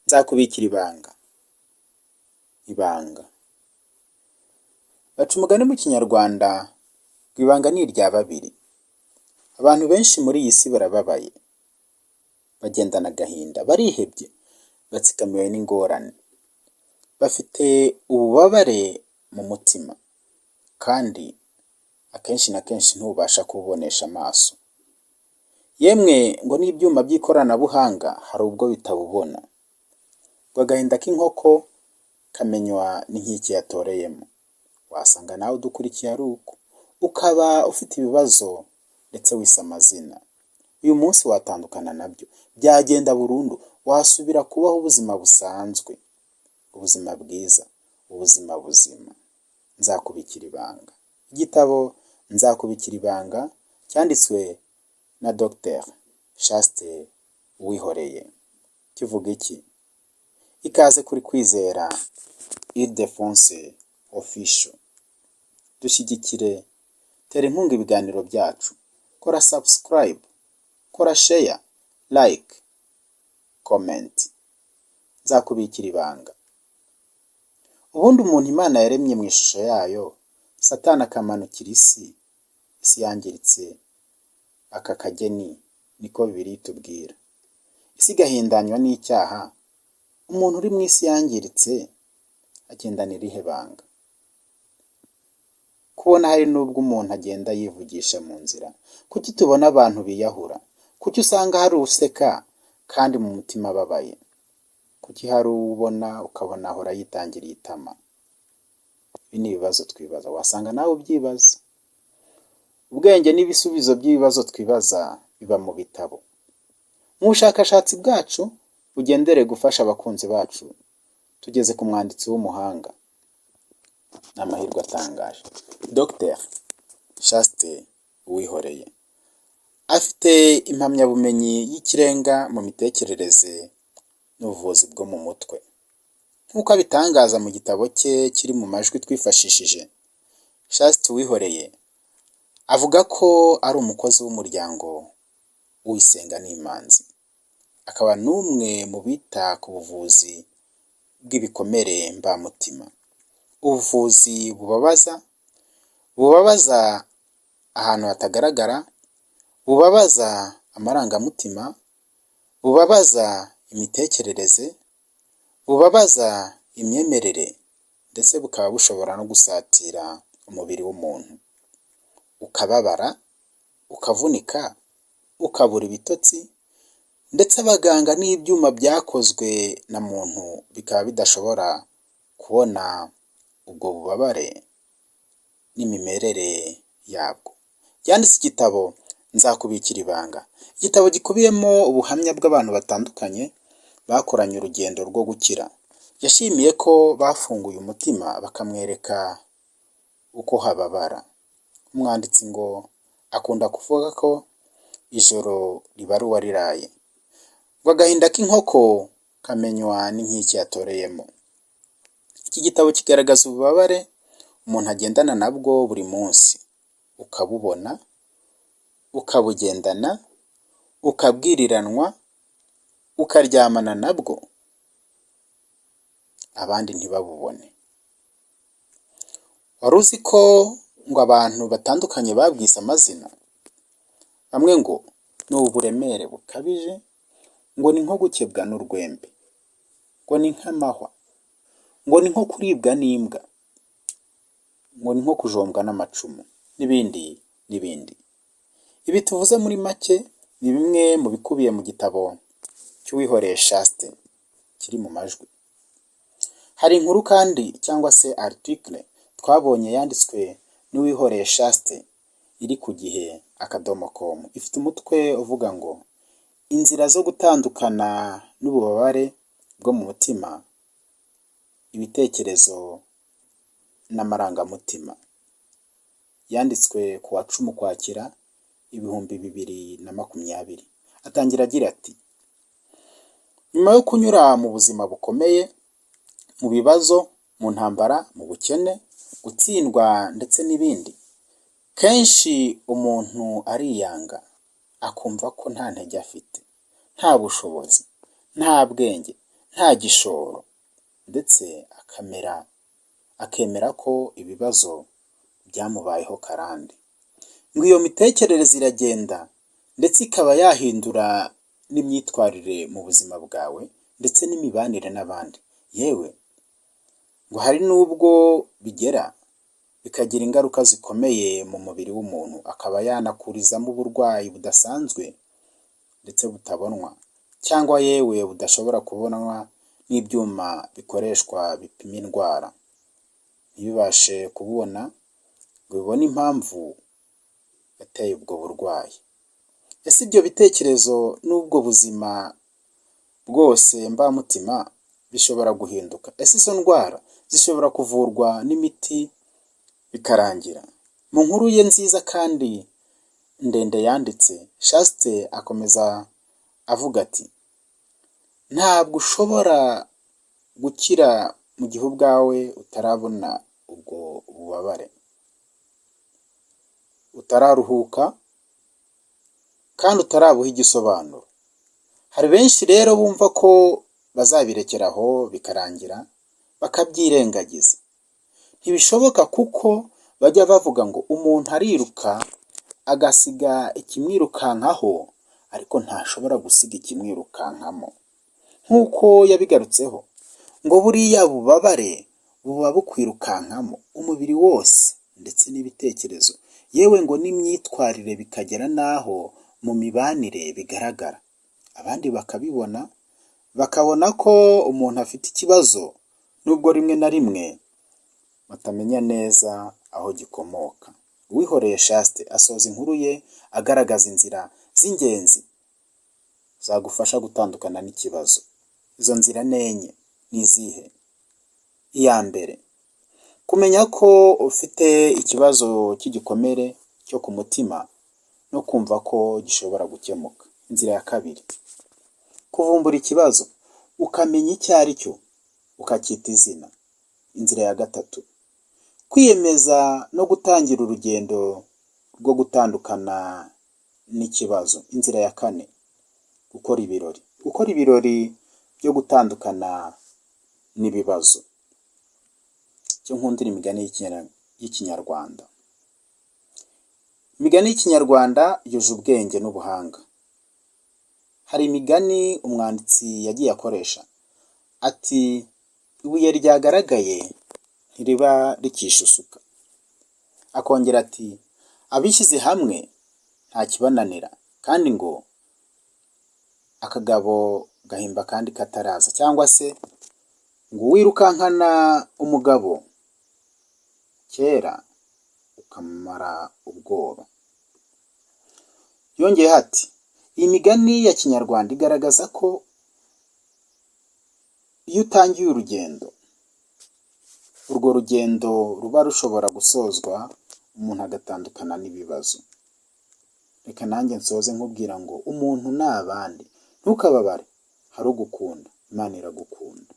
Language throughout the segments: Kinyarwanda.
Nzakubikira ibanga. Ibanga. Baca umugani mu Kinyarwanda ngo ibanga ni irya babiri. Abantu benshi muri iyi si barababaye, bagendana agahinda, barihebye, batsikamiwe n'ingorane, bafite ububabare mu mutima kandi akenshi na kenshi ntubasha kububonesha amaso. Yemwe ngo n'ibyuma by'ikoranabuhanga hari ubwo bitabubona. Ngo agahinda k'inkoko kamenywa n'inkike yatoreyemo. Wasanga nawe udukurikiye ari uko, ukaba ufite ibibazo ndetse wise amazina. Uyu munsi watandukana nabyo, byagenda burundu, wasubira kubaho ubuzima busanzwe, ubuzima bwiza, ubuzima buzima. Nzakubikira ibanga. Igitabo Nzakubikira ibanga cyanditswe na Dr Chaste Uwihoreye. Kivuga iki? Ikaze kuri Kwizera Ildefonse Official. Dushyigikire, tera inkunga ibiganiro byacu, kora subscribe, kora share, like, comment. Nzakubikira ibanga. Ubundi umuntu Imana yaremye mu ishusho yayo, Satani akamanukira isi yangiritse aka kageni, niko Bibiliya itubwira. Isi igahindanywa n'icyaha, umuntu uri mu isi yangiritse agendana irihe banga? Kubona hari n'ubwo umuntu agenda yivugisha mu nzira. Kuki tubona abantu biyahura? Kuki usanga hari useka kandi mu mutima ababaye? Kuki hari ubona ukabona ahora yitangiriye itama? Ibi ni ibibazo twibaza, wasanga nawe ubyibaza. Ubwenge n'ibisubizo by'ibibazo twibaza biba mu bitabo. Mu bushakashatsi bwacu bugendere gufasha abakunzi bacu, tugeze ku mwanditsi w'umuhanga. Ni amahirwe atangaje. Dr Chaste Uwihoreye afite impamyabumenyi y'ikirenga mu mitekerereze n'ubuvuzi bwo mu mutwe. Nk'uko abitangaza mu gitabo cye kiri mu majwi twifashishije, Chaste Uwihoreye avuga ko ari umukozi w'umuryango w'Uwisenga n'Imanzi. Akaba n'umwe mu bita ku buvuzi bw'ibikomere mbamutima. Ubuvuzi bubabaza ahantu hatagaragara, bubabaza amarangamutima, bubabaza imitekerereze, bubabaza imyemerere, ndetse bukaba bushobora no gusatira umubiri w'umuntu. Ukababara, ukavunika, ukabura ibitotsi, ndetse abaganga n'ibyuma byakozwe na muntu bikaba bidashobora kubona ubwo bubabare n'imimerere yabwo. Yanditse igitabo Nzakubikira ibanga. Igitabo gikubiyemo ubuhamya bw'abantu batandukanye bakoranye urugendo rwo gukira. Yashimiye ko bafunguye umutima bakamwereka uko hababara. Umwanditsi ngo akunda kuvuga ko ijoro riba ari uwariraye. Ngo agahinda k'inkoko kamenywa n'inkike yatoreyemo. Iki gitabo kigaragaza ububabare umuntu agendana nabwo buri munsi. Ukabubona, ukabugendana, ukabwiriranwa, ukaryamana nabwo, abandi ntibabubone. Wari uzi ko ngo abantu batandukanye babwise amazina? Bamwe ngo ni uburemere bukabije, ngo ni nko gukebwa n'urwembe, ngo ni nk'amahwa, ngo ni nko kuribwa n'imbwa, ngo ni nko kujombwa n'amacumu, n'ibindi n'ibindi. Ibi tuvuze muri make ni bimwe mu bikubiye mu gitabo cy'Uwihoreye Chaste kiri mu majwi. Hari inkuru kandi cyangwa se article twabonye yanditswe n'Uwihoreye Chaste iri ku gihe.com. Ifite umutwe uvuga ngo inzira zo gutandukana n'ububabare bwo mu mutima, ibitekerezo n'amarangamutima. Yanditswe ku wa 10 Ukwakira 2020. Atangira agira ati: nyuma yo kunyura mu buzima bukomeye, mu bibazo, mu ntambara, mu bukene, gutsindwa ndetse n'ibindi, kenshi umuntu ariyanga, akumva ko nta ntege afite, nta bushobozi, nta bwenge, nta gishoro, ndetse akemera ko ibibazo byamubayeho karande. Ngo iyo mitekerereze iragenda ndetse ikaba yahindura n'imyitwarire mu buzima bwawe ndetse n'imibanire n'abandi. Yewe ngo hari n'ubwo bigera bikagira ingaruka zikomeye mu mubiri w'umuntu, akaba yanakurizamo uburwayi budasanzwe ndetse butabonwa, cyangwa yewe budashobora kubonwa n'ibyuma bikoreshwa bipima indwara, ntibibashe kububona ngo bibone impamvu yateye ubwo burwayi. Ese ibyo bitekerezo n'ubwo buzima bwose mbamutima bishobora guhinduka? Ese izo ndwara zishobora kuvurwa n'imiti bikarangira? Mu nkuru ye nziza kandi ndende yanditse, Chaste akomeza avuga ati, ntabwo ushobora gukira mu gihe ubwawe utarabona ubwo bubabare, utararuhuka kandi utarabuha igisobanuro. Hari benshi rero bumva ko bazabirekeraho bikarangira bakabyirengagiza. Ntibishoboka, kuko bajya bavuga ngo umuntu ariruka agasiga ikimwirukankaho, ariko ntashobora gusiga ikimwirukankamo. Nk'uko yabigarutseho, ngo buriya bubabare buba bukwirukankamo umubiri wose ndetse n'ibitekerezo, yewe ngo n'imyitwarire, bikagera n'aho mu mibanire bigaragara. Abandi bakabibona, bakabona ko umuntu afite ikibazo, nubwo rimwe na rimwe batamenya neza aho gikomoka. Uwihoreye Chaste asoza inkuru ye agaragaza inzira z'ingenzi zagufasha gutandukana n'ikibazo. Izo nzira ni enye. Ni izihe? Iya mbere, kumenya ko ufite ikibazo cy'igikomere cyo ku mutima no kumva ko gishobora gukemuka. Inzira ya kabiri, kuvumbura ikibazo ukamenya icyo ari cyo, ukacyita izina. Inzira ya gatatu, kwiyemeza no gutangira urugendo rwo gutandukana n'ikibazo. Inzira ya kane, gukora ibirori byo gutandukana n'ibibazo. Cyo nkundira imigani y'ikinyarwanda. Imigani y'ikinyarwanda yuje ubwenge n'ubuhanga. Hari imigani umwanditsi yagiye akoresha, ati ibuye ryagaragaye ntiriba rikishusuka. Akongera ati abishyize hamwe nta kibananira, kandi ngo akagabo gahimba kandi kataraza, cyangwa se ngo uwirukankana umugabo kera ukamara ubwoba. Yongeyeho ati iyi migani ya kinyarwanda igaragaza ko iyo utangiye urugendo, urwo rugendo ruba rushobora gusozwa umuntu agatandukana n'ibibazo. Reka nanjye nsoze nkubwira ngo umuntu ni abandi, ntukababare, hari ugukunda, Imana iragukunda.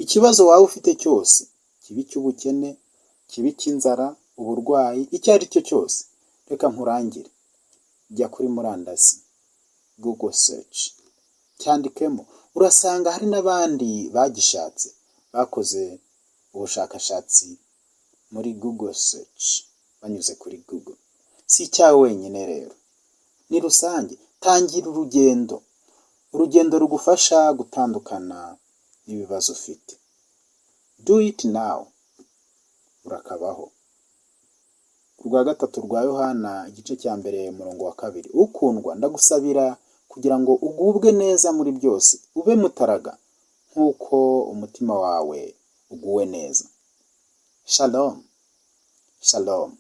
Ikibazo waba ufite cyose, kibi cy'ubukene, kibi cy'inzara, uburwayi, icyo ari cyo cyose, reka nkurangire, jya kuri murandasi, Google search, cyandikemo, urasanga hari n'abandi bagishatse, bakoze ubushakashatsi muri Google search, banyuze kuri Google. Si icyawe wenyine rero, ni rusange. Tangira urugendo rugufasha gutandukana n'ibibazo ufite. Do it now, urakabaho. Urwa gatatu rwa Yohana igice cya mbere umurongo wa 2, ukundwa ndagusabira kugira ngo ugubwe neza muri byose, ube mutaraga nk'uko umutima wawe uguwe neza. Shalom, shalom.